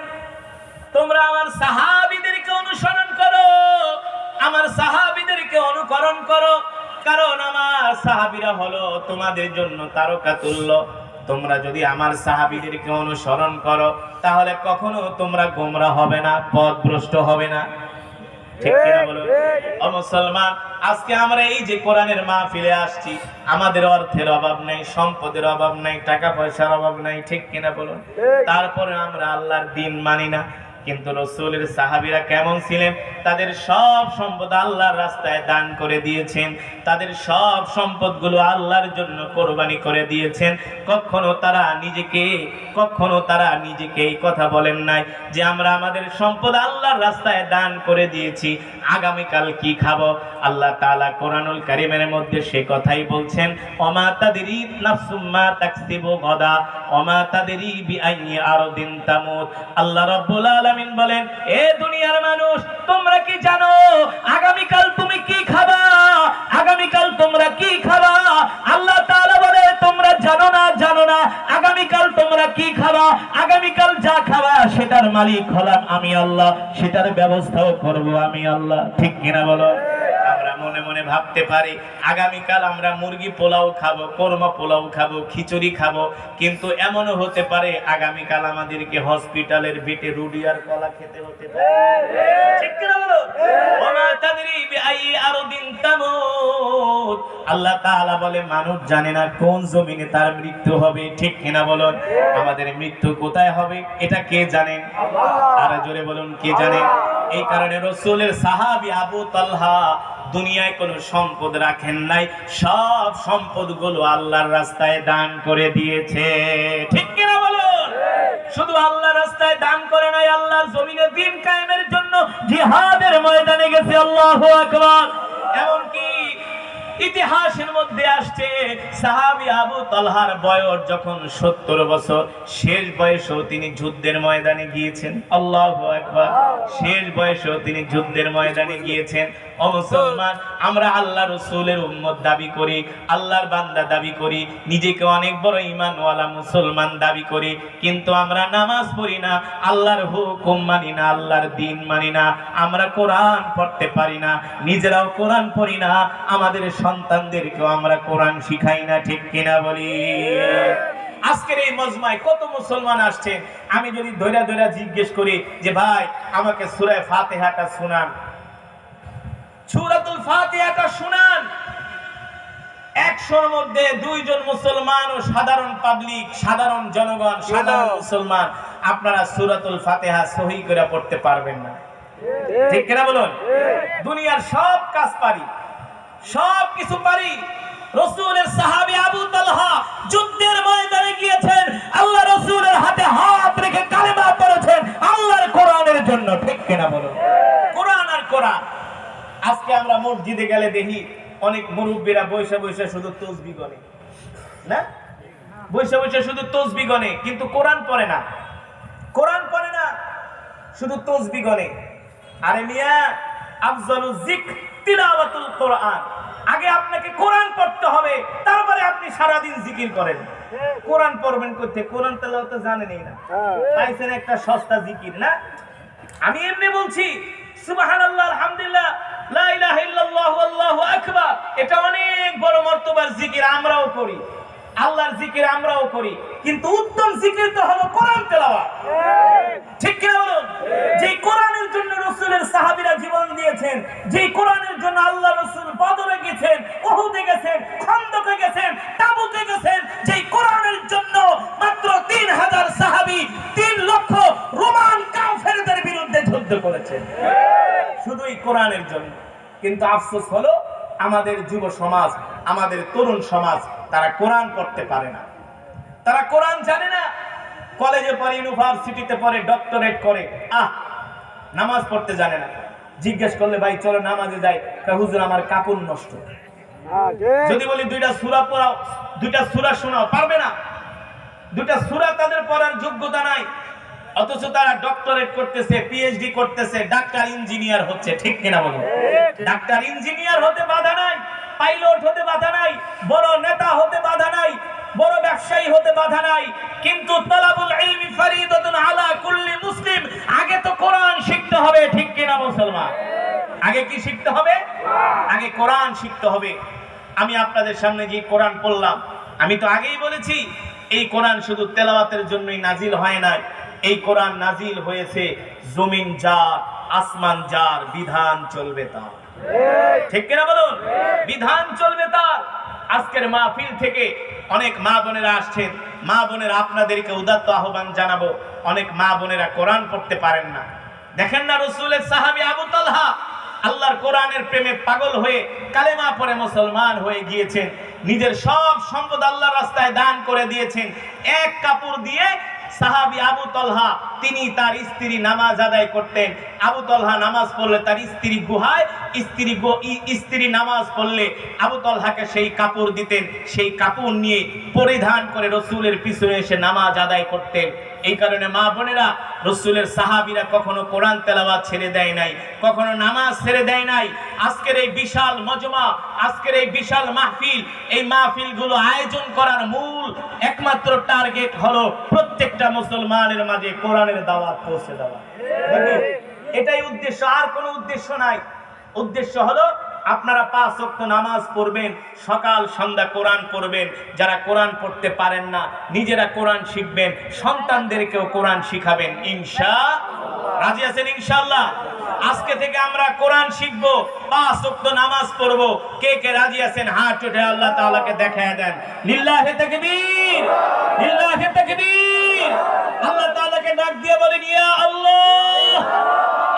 তোমরা আমার সাহাবীদেরকে অনুসরণ করো, আমার সাহাবীদেরকে অনুকরণ করো, কারণ আমার সাহাবীরা হলো তোমাদের জন্য তারকাতুল্য। তোমরা যদি আমার সাহাবীদেরকে অনুসরণ করো তাহলে কখনো তোমরা গোমরা হবে না, পথভ্রষ্ট হবে না। ঠিক কিনা বলুন? ও মুসলমান, আজকে আমরা এই যে কোরআনের মাহফিলে আসছি, আমাদের অর্থের অভাব নাই, সম্পদের অভাব নাই, টাকা পয়সার অভাব নাই, ঠিক কিনা বলুন? তারপরে আমরা আল্লাহর দ্বীন মানি না। কিন্তু রাসূলের সাহাবীরা কেমন ছিলেন? তাদের সব সম্পদ আল্লাহর রাস্তায় দান করে দিয়েছেন, তাদের সব সম্পদগুলো আল্লাহর জন্য কোরবানি করে দিয়েছেন। কখনো তারা নিজেকে এই কথা বলেন নাই যে আমরা আমাদের সম্পদ আল্লাহর রাস্তায় দান করে দিয়েছি, আগামীকাল কি খাবো। আল্লাহ তাআলা কোরআনুল কারীমের মধ্যে সে কথাই বলছেন, ওমা তাদরি নাফসুম মা তাকসিবু গাদা ওমা তাদরি বিআইয়ি আরদিন তামুত। আল্লাহ রাব্বুল আলামিন বলেন, এ দুনিয়ার মানুষ, তোমরা কি জানো আগামীকাল তুমি কি খাবা? আগামীকাল তোমরা কি খাবা? আল্লাহ তাআলা বলে, তোমরা জানো না আগামীকাল তোমরা কি খাবা। আগামীকাল যা খাবা সেটার মালিক হলাম আমি আল্লাহ, সেটার ব্যবস্থাও করব আমি আল্লাহ। ঠিক কিনা বলো? আমরা মনে মনে ভাবতে পারি আগামীকাল আমরা মুরগি পোলাও খাবো, কোরমা পোলাও খাবো, খিচুড়ি খাবো, কিন্তু এমনও হতে পারে আগামীকাল আমাদেরকে হসপিটালের বেটে রুটি আর কলা খেতে হতে পারে। ঠিক কিনা বলো? ওমা তাদরি বিআইয়ি আরদিন তামুত। আল্লাহ তাআলা বলে, মানুষ জানে না কোন জমিনে তার মৃত্যু হবে। ঠিক কিনা বলুন? আমাদের মৃত্যু কোথায় হবে এটা কে জানেন? আল্লাহ। আর জোরে বলুন, কে জানেন? এই কারণে রাসূলের সাহাবী আবু তালহা দুনিয়ায় কোনো সম্পদ রাখেন নাই, সব সম্পদগুলো আল্লাহর রাস্তায় দান করে দিয়েছে। ঠিক কিনা বলুন? শুধু আল্লাহর রাস্তায় দান করে নাই, আল্লাহর জমিনে দ্বীন কায়েমের জন্য জিহাদের ময়দানে গেছে। আল্লাহু আকবার। এমনকি ইতিহাসের মধ্যে আসছে সাহাবী আবু তালহার বয়স যখন 70 বছর, শেষ বয়সেও তিনি যুদ্ধের ময়দানে গিয়েছেন। আল্লাহু আকবার। শেষ বয়সেও তিনি যুদ্ধের ময়দানে গিয়েছেন। ও মুসলমান, আমরা আল্লাহ রাসূলের উম্মত দাবি করি, আল্লাহর বান্দা দাবি করি, নিজেকে অনেক বড় ঈমানওয়ালা মুসলমান দাবি করি, কিন্তু আমরা নামাজ পড়ি না, আল্লাহর হুকুম মানি না, আল্লাহর দ্বীন মানি না, আমরা কোরআন পড়তে পারি না, নিজেরাও কোরআন পড়ি না, আমাদের সন্তানদেরকেও আমরা কোরআন শিখাই না। ঠিক কিনা বলি? আজকের এই মজমায় কত মুসলমান আসছেন, আমি যদি ধৈরা জিজ্ঞেস করি যে ভাই আমাকে সূরা ফাতিহাটা শোনান, সূরাতুল ফাতিহাটা শোনান, 100-র মধ্যে 2 জন মুসলমান ও সাধারণ পাবলিক, সাধারণ জনগণ, সাধারণ মুসলমান আপনারা সূরাতুল ফাতিহা সহি করে পড়তে পারবেন না। ঠিক কিনা বলুন? দুনিয়ার সব কাজ পারি, সব কিছু পারি। রাসূলের সাহাবী আবু তালহা যুদ্ধের ময়দানে গিয়েছেন, আল্লাহ রাসূলের হাতে হাত রেখে কালেমা পড়েছেন আল্লাহর কোরআনের জন্য। ঠিক কিনা বলুন? কোরআন আর কোরআন। আজকে আমরা মসজিদে গেলে দেখি অনেক মুরব্বীরা বসে শুধু তাসবিহ গনে, না? বসে শুধু তাসবিহ গনে, কিন্তু কোরআন পড়ে না। কোরআন পড়ে না, শুধু তাসবিহ গনে। আরে মিয়া, আফজালুজ যিকর তিলাওয়াতুল কোরআন। আগে আপনাকে কোরআন পড়তে হবে, তারপরে আপনি সারা দিন জিকির করেন। কোরআন পড়বেন করতে, কোরআন তেলাওয়াত তো জানেনই না, পাইছেন একটা সস্তা জিকির, না? আমি এমনি বলছি সুবহানাল্লাহ, আলহামদুলিল্লাহ, লা ইলাহা ইল্লাল্লাহু আল্লাহু আকবার, এটা অনেক বড় মর্তবার জিকির, আমরাও করি, আল্লাহর জিকির আমরাও করি, কিন্তু উত্তম জিকির তো হলো কোরআন তেলাওয়াত। ঠিক কি না বলুন? যে কোরআনের জন্য রাসূলের সাহাবীরা জীবন দিয়েছেন, যে কোরআনের জন্য আল্লাহ রাসূল বদরে গেছেন, উহুদে গেছেন, খন্দকে গেছেন, তাবুকে গেছেন, যে কোরআনের জন্য মাত্র 3000 সাহাবী 3 লক্ষ রোমান কাফেরদের বিরুদ্ধে যুদ্ধ করেছেন, শুধু এই কোরআনের জন্য। কিন্তু আফসোস হলো আমাদের যুব সমাজ, আমাদের তরুণ সমাজ, তারা কোরআন পড়তে পারে না, তারা কোরআন জানে না। কলেজে পড়ে, ইউনিভার্সিটিতে পড়ে, ডক্টরেট করে, নামাজ পড়তে জানে না। জিজ্ঞেস করলে ভাই চলো নামাজে যাই, হুজুর আমার কাপড় নষ্ট। যদি বলি 2টা সূরা পড়াও, 2টা সূরা শোনাও, পারবে না। 2টা সূরা তাদের পড়ার যোগ্যতা নাই, অথচ তারা ডক্টরেট করতেছে, পিএইচডি করতেছে, ডাক্তার ইঞ্জিনিয়ার হচ্ছে। ঠিক কিনা বলুন? ডাক্তার ইঞ্জিনিয়ার হতে বাধা নাই, পাইলট হতে বাধা নাই, বড় নেতা হতে বাধা নাই, বড় ব্যবসায়ী হতে বাধা নাই, কিন্তু তালাবুল ইলমি ফরিদাতুন আলা কুল্লি মুসলিম। আগে তো কোরআন শিখতে হবে। ঠিক কিনা মুসলমান? আগে আগে কি শিখতে হবে? আগে কোরআন শিখতে হবে। আমি আপনাদের সামনে যে কোরআন পড়লাম, আমি তো আগেই বলেছি এই কোরআন শুধু তেলাওয়াতের জন্যই নাজিল হয় নাই। এই কোরআন নাজিল হয়েছে জমিন যার, আসমান যার, বিধান চলবে তার। ঠিক কিনা বলুন? বিধান চলবে তার। আজকের মাহফিল থেকে অনেক মা বোনেরা আসছেন। মা বোনেরা, আপনাদেরকে উদাত্ত আহ্বান জানাবো, অনেক মা বোনেরা কোরআন পড়তে পারেন না। দেখেন না, রাসূলের সাহাবী আবু তালহা আল্লাহর কোরআনের প্রেমে পাগল হয়ে কালেমা পড়ে মুসলমান হয়ে গিয়েছেন। নিজের সব সম্পদ আল্লাহর রাস্তায় দান করে দিয়েছেন। এক কাপড় দিয়ে সাহাবী আবু তালহা, তিনি তার স্ত্রী নামাজ আদায় করতেন। আবু তালহা নামাজ পড়লে তার স্ত্রী গুহায়, স্ত্রী নামাজ পড়লে আবু তালহাকে সেই কাপড় দিতেন। সেই কাপড় নিয়ে পরিধান করে রাসূলের পিছনে এসে নামাজ আদায় করতেন। এই কারণে মা বোনেরা, রাসূলের সাহাবীরা কখনো কোরআন তেলাওয়াত ছেড়ে দেয় নাই, কখনো নামাজ ছেড়ে দেয় নাই। আজকের এই বিশাল মজমা, আজকের এই বিশাল মাহফিল, এই মাহফিলগুলো আয়োজন করার মূল একমাত্র টার্গেট হলো প্রত্যেকটা মুসলমানের মাঝে কোরআনের দাওয়াত পৌঁছে দেওয়া। এটাই উদ্দেশ্য, আর কোনো উদ্দেশ্য নাই। উদ্দেশ্য হলো আপনারা 5 ওয়াক্ত নামাজ পড়বেন, সকাল সন্ধ্যা কোরআন পড়বেন। যারা কোরআন পড়তে পারেন না, নিজেরা কোরআন শিখবেন, সন্তানদেরকেও কোরআন শিখাবেন। ইনশাআল্লাহ রাজি আছেন? ইনশাআল্লাহ আজকে থেকে আমরা কোরআন শিখবো, 5 ওয়াক্ত নামাজ পড়বো। কে কে রাজি আছেন? হাত উঠে আল্লাহ তাআলাকে দেখায় দেন। লিল্লাহি তাকবীর, লিল্লাহি তাকবীর। আল্লাহ তাআলাকে ডাক দিয়ে বলেন, ইয়া আল্লাহ।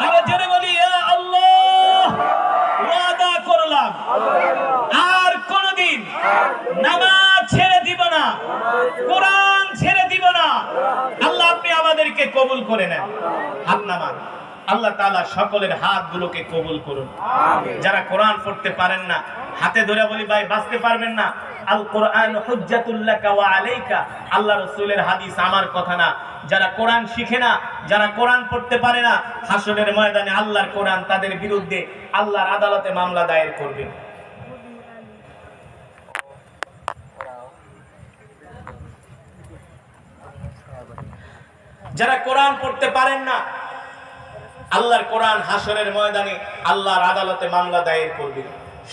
আরো জোরে বলি, ইয়া আল্লাহ। ওয়াদা করলাম আর কোনদিন নামাজ ছেড়ে দিব না, কোরআন ছেড়ে দিব না। আল্লাহ আপনি আমাদেরকে কবুল করে নেন। হাত নামান। আল্লাহ তাআলা সকলের হাতগুলোকে কবুল করুন। যারা কোরআন পড়তে পারেন না, হাতে ধরে বলি, ভাই বাঁচতে পারবেন না। আল কোরআন হুজ্জাতুল লাকা ওয়া আলাইকা, আল্লাহ রাসূলের হাদিস, আমার কথা না। যারা কোরআন শিখে না, যারা কোরআন পড়তে পারে না, হাসরের ময়দানে আল্লাহর কোরআন তাদের বিরুদ্ধে আল্লাহর আদালতে মামলা দায়ের করবে। যারা কোরআন পড়তে পারেন না, আল্লাহর কোরআন হাসরের ময়দানে আল্লাহর আদালতে মামলা দায়ের করবে।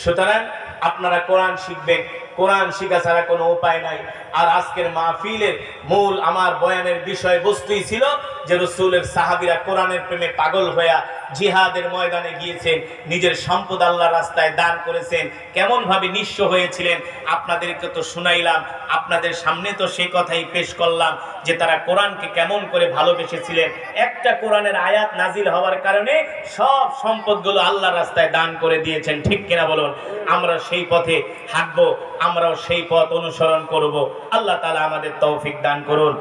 সুতরাং আপনারা কোরআন শিখবেন, কোরআন শিখা ছাড়া কোনো উপায় নাই। আর আজকের মাহফিলের মূল আমার বয়ানের বিষয়বস্তুই ছিল যে রাসূলের সাহাবীরা কোরআনের প্রেমে পাগল হয়ে জিহাদের ময়দানে গিয়েছেন, নিজের সম্পদ আল্লাহর রাস্তায় দান করেছেন, কেমন ভাবে নিঃস্ব হয়েছিলেন আপনাদেরকে তো শুনাইলাম। আপনাদের সামনে তো সেই কথাই পেশ করলাম যে তারা কোরআনকে কেমন করে ভালোবেসেছিলেন। একটা কোরআনের আয়াত নাজিল হওয়ার কারণে সব সম্পদগুলো আল্লাহর রাস্তায় দান করে দিয়েছেন। ঠিক কিনা বলুন? আমরা সেই পথে হাঁটবো, আমরাও সেই পথ অনুসরণ করব। আল্লাহ তাআলা আমাদের তৌফিক দান করুন।